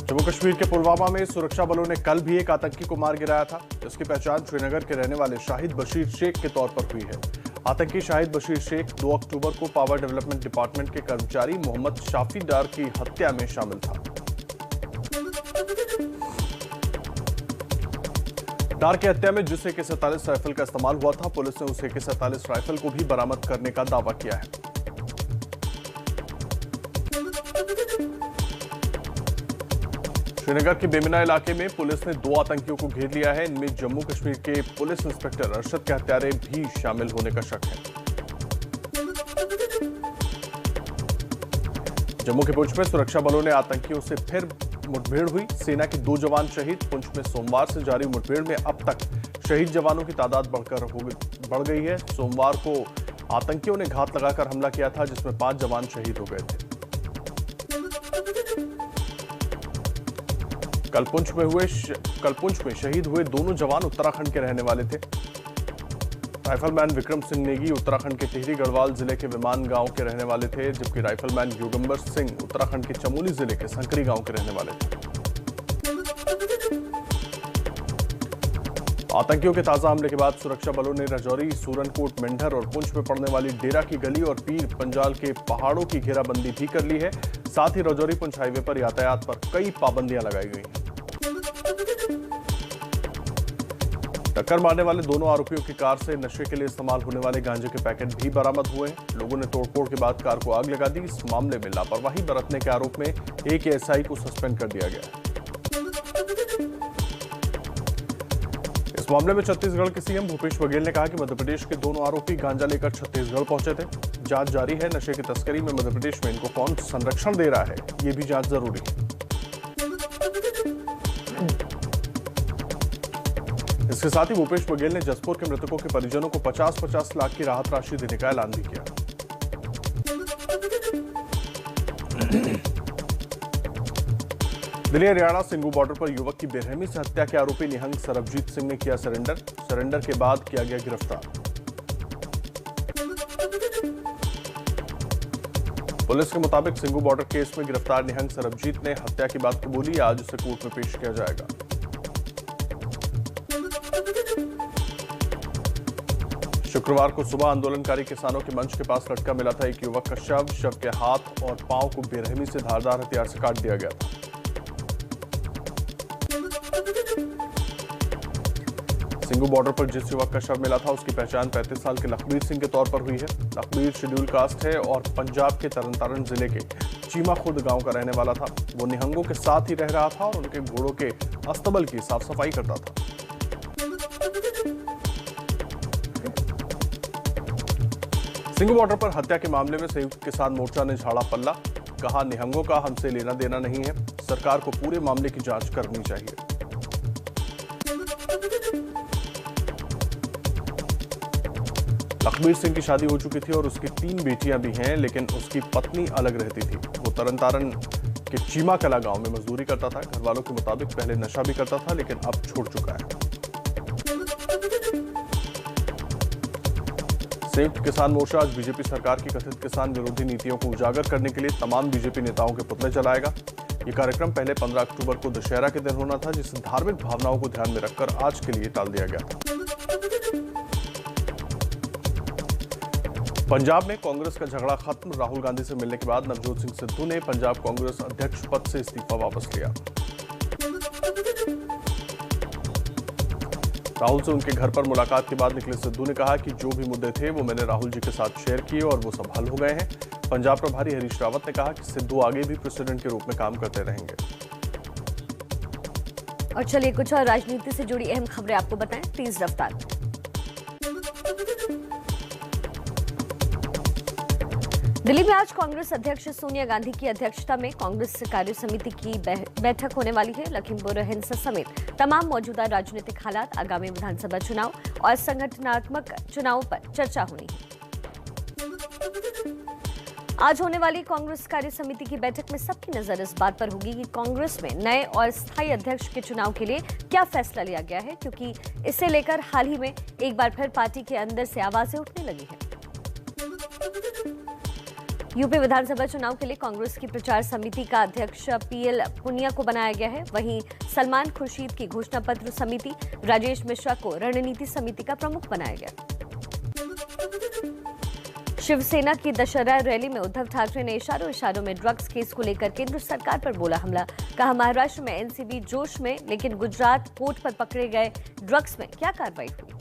जम्मू कश्मीर के पुलवामा में सुरक्षा बलों ने कल भी एक आतंकी को मार गिराया था, जिसकी पहचान श्रीनगर के रहने वाले शाहिद बशीर शेख के तौर पर हुई है। आतंकी शाहिद बशीर शेख 2 अक्टूबर को पावर डेवलपमेंट डिपार्टमेंट के कर्मचारी मोहम्मद शाफी डार की हत्या में शामिल था। डार की हत्या में जिस AK-47 राइफल का इस्तेमाल हुआ था, पुलिस ने उस AK-47 राइफल को भी बरामद करने का दावा किया है। श्रीनगर के बेमिना इलाके में पुलिस ने 2 आतंकियों को घेर लिया है। इनमें जम्मू कश्मीर के पुलिस इंस्पेक्टर अरशद के हत्यारे भी शामिल होने का शक है। जम्मू के पुंछ में सुरक्षा बलों ने आतंकियों से फिर मुठभेड़ हुई। सेना के 2 जवान शहीद। पुंछ में सोमवार से जारी मुठभेड़ में अब तक शहीद जवानों की तादाद बढ़ गई है। सोमवार को आतंकियों ने घात लगाकर हमला किया था, जिसमें 5 जवान शहीद हो गए थे। कल पुंछ में शहीद हुए दोनों जवान उत्तराखंड के रहने वाले थे। राइफलमैन विक्रम सिंह नेगी उत्तराखंड के टिहरी गढ़वाल जिले के विमान गांव के रहने वाले थे, जबकि राइफलमैन योगंबर सिंह उत्तराखंड के चमोली जिले के संकरी गांव के रहने वाले थे। आतंकियों के ताजा हमले के बाद सुरक्षा बलों ने राजौरी, सूरनकोट, मेंढर और पुंछ में पड़ने वाली डेरा की गली और पीर पंजाल के पहाड़ों की घेराबंदी भी कर ली है। साथ ही राजौरी पुंछ हाईवे पर यातायात पर कई पाबंदियां लगाई गई हैं। टक्कर मारने वाले दोनों आरोपियों की कार से नशे के लिए इस्तेमाल होने वाले गांजे के पैकेट भी बरामद हुए हैं। लोगों ने तोड़फोड़ के बाद कार को आग लगा दी। इस मामले में लापरवाही बरतने के आरोप में एक SI को सस्पेंड कर दिया गया। इस मामले में छत्तीसगढ़ के CM भूपेश बघेल ने कहा कि मध्य प्रदेश के दोनों आरोपी गांजा लेकर छत्तीसगढ़ पहुंचे थे। जांच जारी है। नशे की तस्करी में मध्य प्रदेश में इनको कौन संरक्षण दे रहा है, ये भी जांच जरूरी है। इसके साथ ही भूपेश बघेल ने जसपुर के मृतकों के परिजनों को 50-50 लाख की राहत राशि देने का ऐलान भी किया। दिल्ली हरियाणा सिंगू बॉर्डर पर युवक की बेरहमी से हत्या के आरोपी निहंग सरबजीत सिंह ने किया सरेंडर के बाद किया गया गिरफ्तार। पुलिस के मुताबिक सिंगू बॉर्डर केस में गिरफ्तार निहंग सरबजीत ने हत्या की बात कबूली। आज उसे कोर्ट में पेश किया जाएगा। शुक्रवार को सुबह आंदोलनकारी किसानों के मंच के पास लटका मिला था एक युवक का शव के हाथ और पांव को बेरहमी से धारदार हथियार से काट दिया गया था। सिंगू बॉर्डर पर जिस युवक का शव मिला था, उसकी पहचान 35 साल के लखबीर सिंह के तौर पर हुई है। लखबीर शेड्यूल कास्ट है और पंजाब के तरन जिले के चीमा खुर्द गांव का रहने वाला था। वो निहंगों के साथ ही रह रहा था और उनके घोड़ों के अस्तबल की साफ सफाई करता था। सिंगू बॉर्डर पर हत्या के मामले में संयुक्त किसान मोर्चा ने झाड़ा पल्ला। कहा, निहंगों का हमसे लेना देना नहीं है, सरकार को पूरे मामले की जांच करनी चाहिए। लखबीर सिंह की शादी हो चुकी थी और उसकी 3 बेटियां भी हैं, लेकिन उसकी पत्नी अलग रहती थी। वो तरन के चीमा कला गांव में मजदूरी करता था। घर वालों के मुताबिक पहले नशा भी करता था, लेकिन अब छोड़ चुका है। संयुक्त किसान मोर्चा आज बीजेपी सरकार की कथित किसान विरोधी नीतियों को उजागर करने के लिए तमाम बीजेपी नेताओं के पुतले जलाएगा। ये कार्यक्रम पहले 15 अक्टूबर को दशहरा के दिन होना था, जिसे धार्मिक भावनाओं को ध्यान में रखकर आज के लिए टाल दिया गया था। पंजाब में कांग्रेस का झगड़ा खत्म। राहुल गांधी से मिलने के बाद नवजोत सिंह सिद्धू ने पंजाब कांग्रेस अध्यक्ष पद से इस्तीफा वापस लिया। राहुल से उनके घर पर मुलाकात के बाद निकले सिद्धू ने कहा कि जो भी मुद्दे थे वो मैंने राहुल जी के साथ शेयर किए और वो सब हल हो गए हैं। पंजाब प्रभारी हरीश रावत ने कहा कि सिद्धू आगे भी प्रेसिडेंट के रूप में काम करते रहेंगे। और चलिए कुछ और राजनीति से जुड़ी अहम खबरें आपको बताएं तेज रफ्तार में। दिल्ली में आज कांग्रेस अध्यक्ष सोनिया गांधी की अध्यक्षता में कांग्रेस कार्य समिति की बैठक होने वाली है। लखीमपुर हिंसा समेत तमाम मौजूदा राजनीतिक हालात, आगामी विधानसभा चुनाव और संगठनात्मक चुनावों पर चर्चा होनी है। आज होने वाली कांग्रेस कार्य समिति की बैठक में सबकी नजर इस बात पर होगी कि कांग्रेस में नए और स्थायी अध्यक्ष के चुनाव के लिए क्या फैसला लिया गया है, क्योंकि इसे लेकर हाल ही में एक बार फिर पार्टी के अंदर से आवाजें उठने लगी हैं। यूपी विधानसभा चुनाव के लिए कांग्रेस की प्रचार समिति का अध्यक्ष पीएल पुनिया को बनाया गया है। वहीं सलमान खुर्शीद की घोषणा पत्र समिति, राजेश मिश्रा को रणनीति समिति का प्रमुख बनाया गया। शिवसेना की दशहरा रैली में उद्धव ठाकरे ने इशारों में ड्रग्स केस को लेकर केंद्र सरकार पर बोला हमला। कहा, महाराष्ट्र में एनसीबी जोश में, लेकिन गुजरात कोर्ट पर पकड़े गए ड्रग्स में क्या कार्रवाई हुई।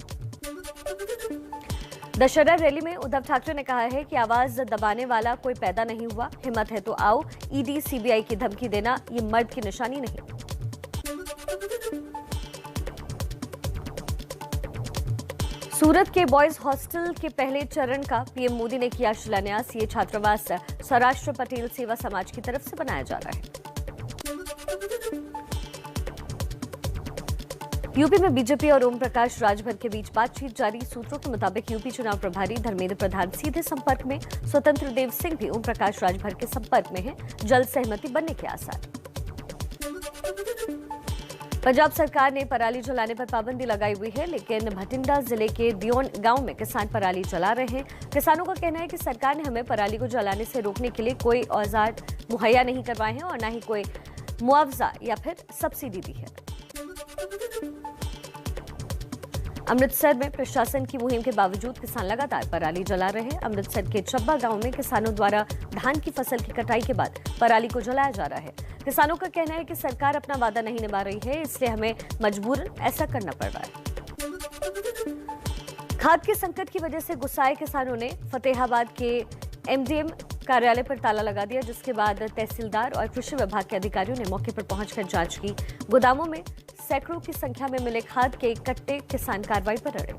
दशहरा रैली में उद्धव ठाकरे ने कहा है कि आवाज दबाने वाला कोई पैदा नहीं हुआ, हिम्मत है तो आओ, ईडी सीबीआई की धमकी देना ये मर्द की निशानी नहीं। सूरत के बॉयज हॉस्टल के पहले चरण का पीएम मोदी ने किया शिलान्यास। ये छात्रावास सौराष्ट्र पटेल सेवा समाज की तरफ से बनाया जा रहा है। यूपी में बीजेपी और ओम प्रकाश राजभर के बीच बातचीत जारी। सूत्रों के मुताबिक यूपी चुनाव प्रभारी धर्मेंद्र प्रधान सीधे संपर्क में, स्वतंत्र देव सिंह भी ओम प्रकाश राजभर के संपर्क में हैं। जल्द सहमति बनने के आसार। पंजाब सरकार ने पराली जलाने पर पाबंदी लगाई हुई है, लेकिन भटिंडा जिले के दियोन गांव में किसान पराली जला रहे हैं। किसानों का कहना है कि सरकार ने हमें पराली को जलाने से रोकने के लिए कोई औजार मुहैया नहीं करवाए हैं और न ही कोई मुआवजा या फिर सब्सिडी दी है। अमृतसर में प्रशासन की मुहिम के बावजूद किसान लगातार पराली जला रहे हैं। अमृतसर के चब्बा गांव में किसानों द्वारा धान की फसल की कटाई के बाद पराली को जलाया जा रहा है। किसानों का कहना है कि सरकार अपना वादा नहीं निभा रही है, इसलिए हमें मजबूरन ऐसा करना पड़ रहा है। खाद के संकट की वजह से गुस्साए किसानों ने फतेहाबाद के एमडीएम कार्यालय पर ताला लगा दिया, जिसके बाद तहसीलदार और कृषि विभाग के अधिकारियों ने मौके पर पहुंचकर जांच की। गोदामों में सैकड़ों की संख्या में मिले खाद के कट्टे, किसान कार्रवाई पर अड़े।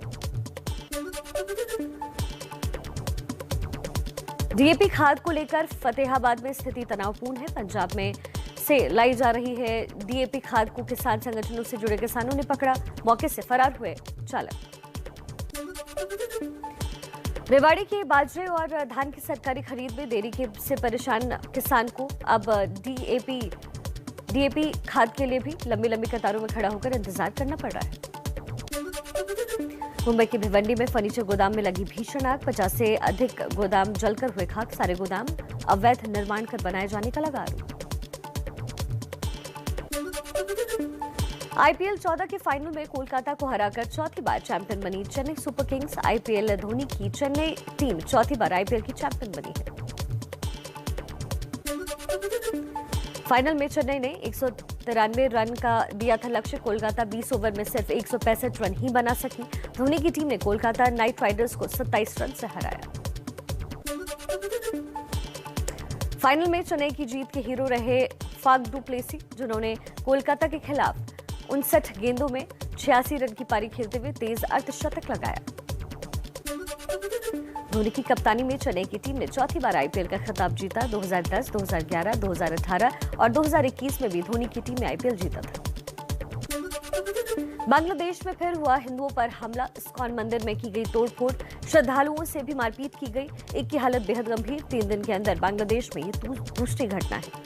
डीएपी खाद को लेकर फतेहाबाद में स्थिति तनावपूर्ण है। पंजाब में से लाई जा रही है डीएपी खाद को किसान संगठनों से जुड़े किसानों ने पकड़ा, मौके से फरार हुए चालक। रेवाड़ी के बाजरे और धान की सरकारी खरीद में देरी से परेशान किसान को अब डीएपी खाद के लिए भी लंबी कतारों में खड़ा होकर इंतजार करना पड़ रहा है। मुंबई की भिवंडी में फर्नीचर गोदाम में लगी भीषण आग, 50 से अधिक गोदाम जलकर हुए खाक। सारे गोदाम अवैध निर्माण कर बनाए जाने का लगा आरोप। आईपीएल 14 के फाइनल में कोलकाता को हराकर चौथी बार चैंपियन बनी Chennai super Kings. IPL Dhoni की चेन्नई टीम चौथी बार आईपीएल की चैंपियन बनी है। फाइनल में चेन्नई ने 193 रन का दिया था लक्ष्य। कोलकाता 20 ओवर में सिर्फ 165 रन ही बना सकी। धोनी की टीम ने कोलकाता नाइट राइडर्स को 27 रन से हराया। फाइनल में चेन्नई की जीत के हीरो रहे फाफ डू प्लेसी, जिन्होंने कोलकाता के खिलाफ 59 गेंदों में 86 रन की पारी खेलते हुए तेज अर्धशतक लगाया। धोनी की कप्तानी में चेन्नई की टीम ने चौथी बार आईपीएल का खिताब जीता। 2010, 2011, 2018 और 2021 में भी धोनी की टीम ने आईपीएल जीता था। बांग्लादेश में फिर हुआ हिंदुओं पर हमला। इस्कॉन मंदिर में की गई तोड़फोड़, श्रद्धालुओं से भी मारपीट की गई। एक की हालत बेहद गंभीर। 3 दिन के अंदर बांग्लादेश में ये दूसरी घटना है।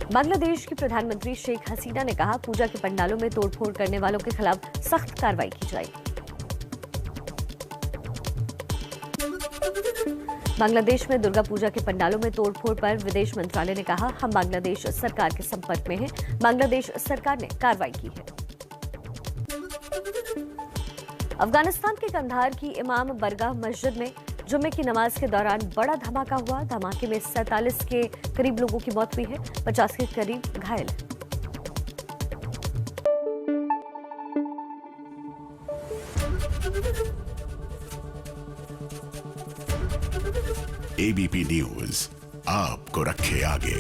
बांग्लादेश की प्रधानमंत्री शेख हसीना ने कहा, पूजा के पंडालों में तोड़फोड़ करने वालों के खिलाफ सख्त कार्रवाई की जाएगी। बांग्लादेश में दुर्गा पूजा के पंडालों में तोड़फोड़ पर विदेश मंत्रालय ने कहा, हम बांग्लादेश सरकार के संपर्क में हैं। बांग्लादेश सरकार ने कार्रवाई की है। अफगानिस्तान के कंधार की इमाम बरगाह मस्जिद में जुम्मे की नमाज के दौरान बड़ा धमाका हुआ। धमाके में 47 के करीब लोगों की मौत हुई है, 50 के करीब घायल। एबीपी न्यूज आपको रखे आगे।